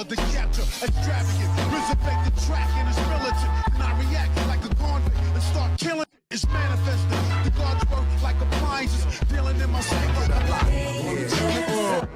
hard to capture, extravagant, resurrect the track and it's militant. And I react like a convict and start killing. It's manifested. The gods work like appliances, dealing in my sacred life.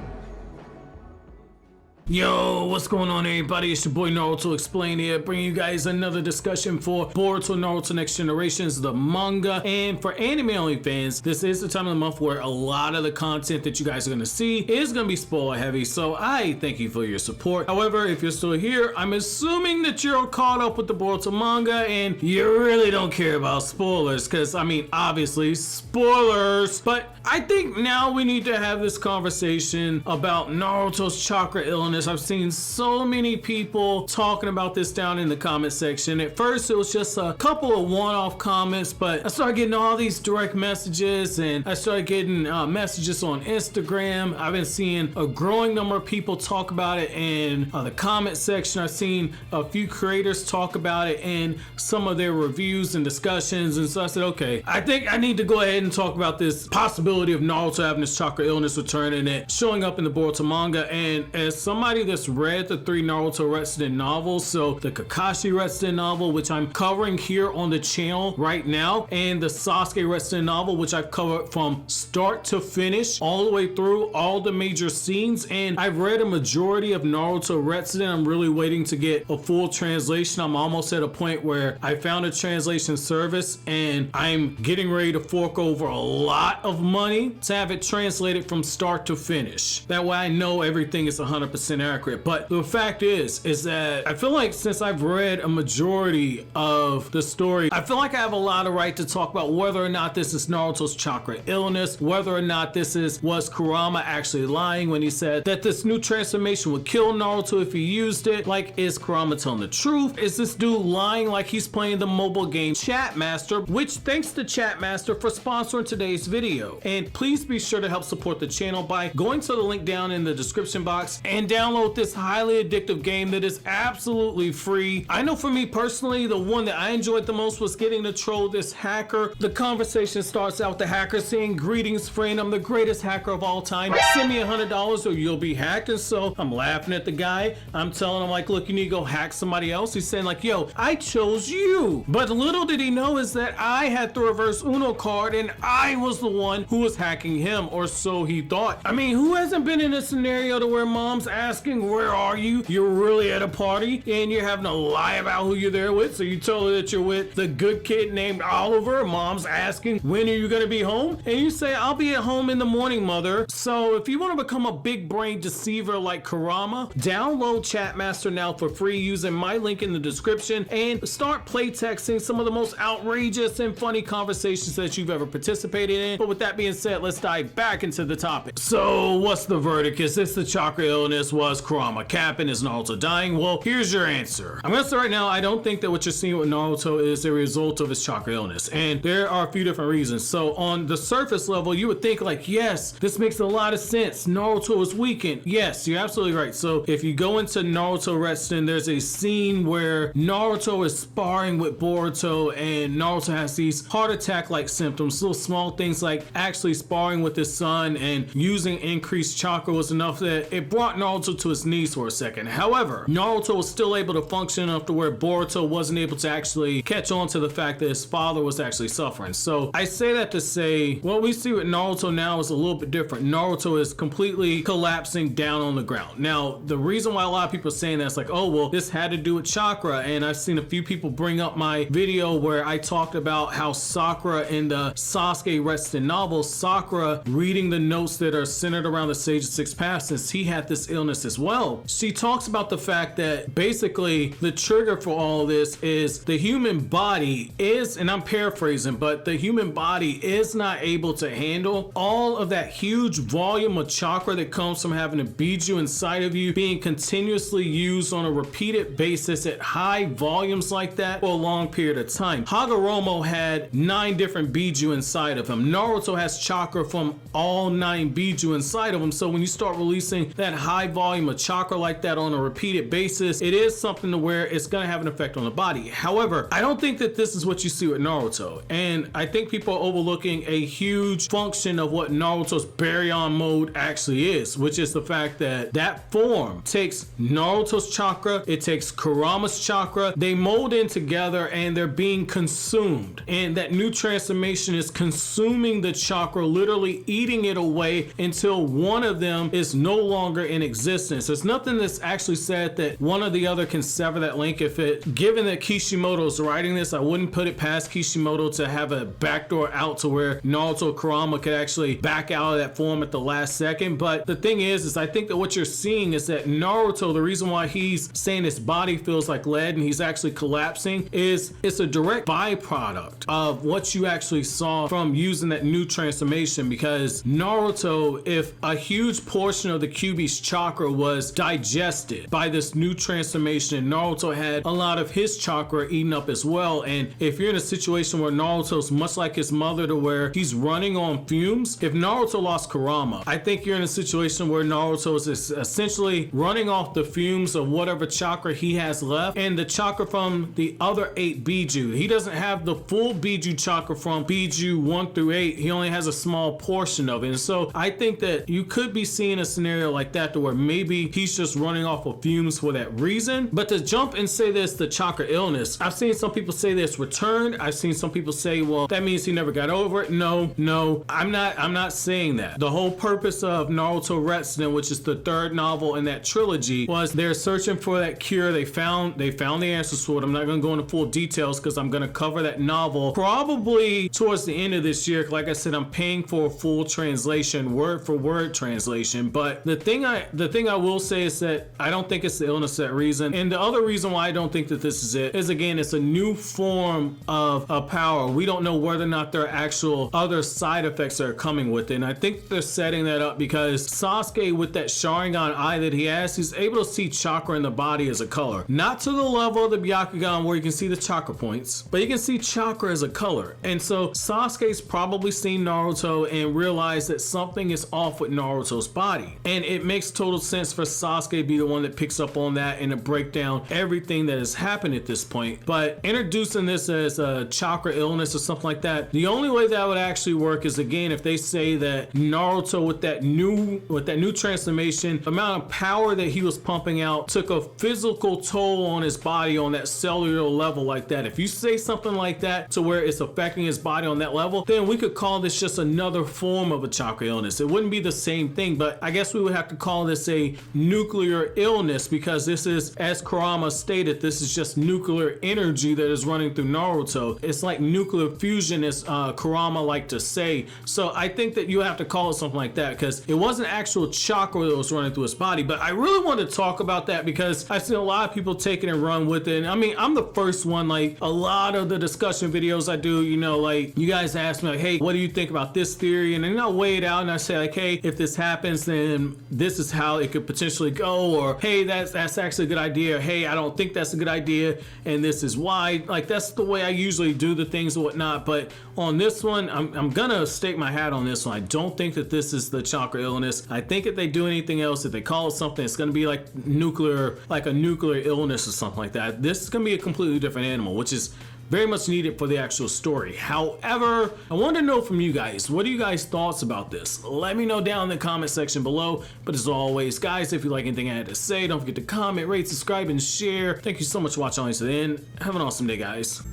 Yo, what's going on everybody? It's your boy Naruto Explained here, bringing you guys another discussion for Boruto Naruto Next Generations, the manga. And for anime only fans, this is the time of the month where a lot of the content that you guys are going to see is going to be spoiler heavy, so I thank you for your support. However, if you're still here, I'm assuming that you're caught up with the Boruto manga and you really don't care about spoilers, because I mean, obviously spoilers, but I think now we need to have this conversation about Naruto's chakra illness. I've seen so many people talking about this down in the comment section. At first it was just a couple of one-off comments, but I started getting all these direct messages and I started getting messages on Instagram. I've been seeing a growing number of people talk about it in the comment section. I've seen a few creators talk about it in some of their reviews and discussions, and so I said, okay, I think I need to go ahead and talk about this possibility of Naruto having his chakra illness returning and it showing up in the Boruto manga. And as somebody that's read the 3 Naruto Resident novels, so the Kakashi Resident novel, which I'm covering here on the channel right now, and the Sasuke Resident novel, which I've covered from start to finish, all the way through all the major scenes, and I've read a majority of Naruto Resident. I'm really waiting to get a full translation. I'm almost at a point where I found a translation service and I'm getting ready to fork over a lot of money to have it translated from start to finish. That way I know everything is 100% accurate. But the fact is that I feel like since I've read a majority of the story, I feel like I have a lot of right to talk about whether or not this is Naruto's chakra illness, whether or not was Kurama actually lying when he said that this new transformation would kill Naruto if he used it. Like, is Kurama telling the truth? Is this dude lying like he's playing the mobile game Chatmaster? Which, thanks to Chatmaster for sponsoring today's video. And please be sure to help support the channel by going to the link down in the description box and download this highly addictive game that is absolutely free. I know for me personally, the one that I enjoyed the most was getting to troll this hacker. The conversation starts out with the hacker saying, "Greetings friend, I'm the greatest hacker of all time. Send me $100 or you'll be hacked." And so I'm laughing at the guy. I'm telling him like, look, you need to go hack somebody else. He's saying like, yo, I chose you. But little did he know is that I had the reverse Uno card and I was the one who was hacking him, or so he thought. I mean, who hasn't been in a scenario to where mom's asking, where are you? You're really at a party and you're having to lie about who you're there with. So you tell her that you're with the good kid named Oliver. Mom's asking, when are you going to be home? And you say, I'll be at home in the morning, mother. So if you want to become a big brain deceiver like Kurama, download Chatmaster now for free using my link in the description and start play texting some of the most outrageous and funny conversations that you've ever participated in. But with that being said, let's dive back into the topic. So what's the verdict? Is this the chakra illness? Was Kurama capping? Is Naruto dying? Well, here's your answer. I'm gonna say right now, I don't think that what you're seeing with Naruto is a result of his chakra illness, and there are a few different reasons. So on the surface level, you would think like, yes, this makes a lot of sense. Naruto is weakened. Yes, you're absolutely right. So if you go into Naruto Resident, there's a scene where Naruto is sparring with Boruto and Naruto has these heart attack like symptoms. Little small things like actually sparring with his son and using increased chakra was enough that it brought Naruto to his knees for a second. However, Naruto was still able to function enough to where Boruto wasn't able to actually catch on to the fact that his father was actually suffering. So I say that to say what we see with Naruto now is a little bit different. Naruto is completely collapsing down on the ground. Now, the reason why a lot of people are saying that is like, oh, well, this had to do with chakra. And I've seen a few people bring up my video where I talked about how Sakura in the Sasuke Resident novel, Sakura reading the notes that are centered around the Sage of Six Paths, since he had this illness as well. She talks about the fact that basically the trigger for all this is the human body is, and I'm paraphrasing, but the human body is not able to handle all of that huge volume of chakra that comes from having a biju inside of you being continuously used on a repeated basis at high volumes like that for a long period of time. Hagoromo had 9 different biju inside of him. Naruto has chakra from all 9 biju inside of him. So when you start releasing that high volume volume of chakra like that on a repeated basis, it is something to where it's going to have an effect on the body. However, I don't think that this is what you see with Naruto, and I think people are overlooking a huge function of what Naruto's Baryon Mode actually is, which is the fact that that form takes Naruto's chakra, it takes Kurama's chakra, they mold in together and they're being consumed, and that new transformation is consuming the chakra, literally eating it away until one of them is no longer in existence. There's nothing that's actually said that one or the other can sever that link. Given that Kishimoto's writing this, I wouldn't put it past Kishimoto to have a backdoor out to where Naruto Kurama could actually back out of that form at the last second. But the thing is I think that what you're seeing is that Naruto, the reason why he's saying his body feels like lead and he's actually collapsing, is it's a direct byproduct of what you actually saw from using that new transformation. Because Naruto, if a huge portion of the Kyuubi's chakra was digested by this new transformation, Naruto had a lot of his chakra eaten up as well. And if you're in a situation where Naruto's much like his mother to where he's running on fumes, if Naruto lost Kurama, I think you're in a situation where Naruto is essentially running off the fumes of whatever chakra he has left, and the chakra from the other 8 Biju. He doesn't have the full Biju chakra from Biju 1 through 8. He only has a small portion of it. And so I think that you could be seeing a scenario like that to where maybe he's just running off of fumes for that reason. But to jump and say this, the chakra illness, I've seen some people say this returned. I've seen some people say, well, that means he never got over it. No, I'm not saying that. The whole purpose of Naruto Retsuden, which is the 3rd novel in that trilogy, was they're searching for that cure. They found the answers to it. I'm not going to go into full details because I'm going to cover that novel probably towards the end of this year. Like I said, I'm paying for a full translation, word for word translation. But the thing I will say is that I don't think it's the illness for that reason. And the other reason why I don't think that this is it is, again, it's a new form of power. We don't know whether or not there are actual other side effects that are coming with it. And I think they're setting that up because Sasuke, with that Sharingan eye that he has, he's able to see chakra in the body as a color. Not to the level of the Byakugan where you can see the chakra points, but you can see chakra as a color. And so Sasuke's probably seen Naruto and realized that something is off with Naruto's body. And it makes total sense for Sasuke to be the one that picks up on that and to break down everything that has happened at this point. But introducing this as a chakra illness or something like that, the only way that would actually work is, again, if they say that Naruto with that new transformation, the amount of power that he was pumping out took a physical toll on his body on that cellular level like that. If you say something like that to where it's affecting his body on that level, then we could call this just another form of a chakra illness. It wouldn't be the same thing, but I guess we would have to call this a nuclear illness because this is, as Kurama stated, this is just nuclear energy that is running through Naruto. It's like nuclear fusion, as Kurama liked to say. So I think that you have to call it something like that because it wasn't actual chakra that was running through his body. But I really want to talk about that because I've seen a lot of people take it and run with it. And I mean, I'm the first one, like a lot of the discussion videos I do, you know, like you guys ask me like, hey, what do you think about this theory? And then I'll weigh it out and I say like, hey, if this happens, then this is how it could potentially go, or hey, that's actually a good idea, or hey, I don't think that's a good idea and this is why. Like that's the way I usually do the things and whatnot. But on this one, I'm gonna stake my hat on this one. I don't think that this is the chakra illness. I think if they do anything else, if they call it something, it's gonna be like a nuclear illness or something like that. This is gonna be a completely different animal, which is very much needed for the actual story. However, I want to know from you guys, what are you guys' thoughts about this? Let me know down in the comment section below. But as always, guys, if you like anything I had to say, don't forget to comment, rate, subscribe, and share. Thank you so much for watching all the way to the end. Have an awesome day, guys.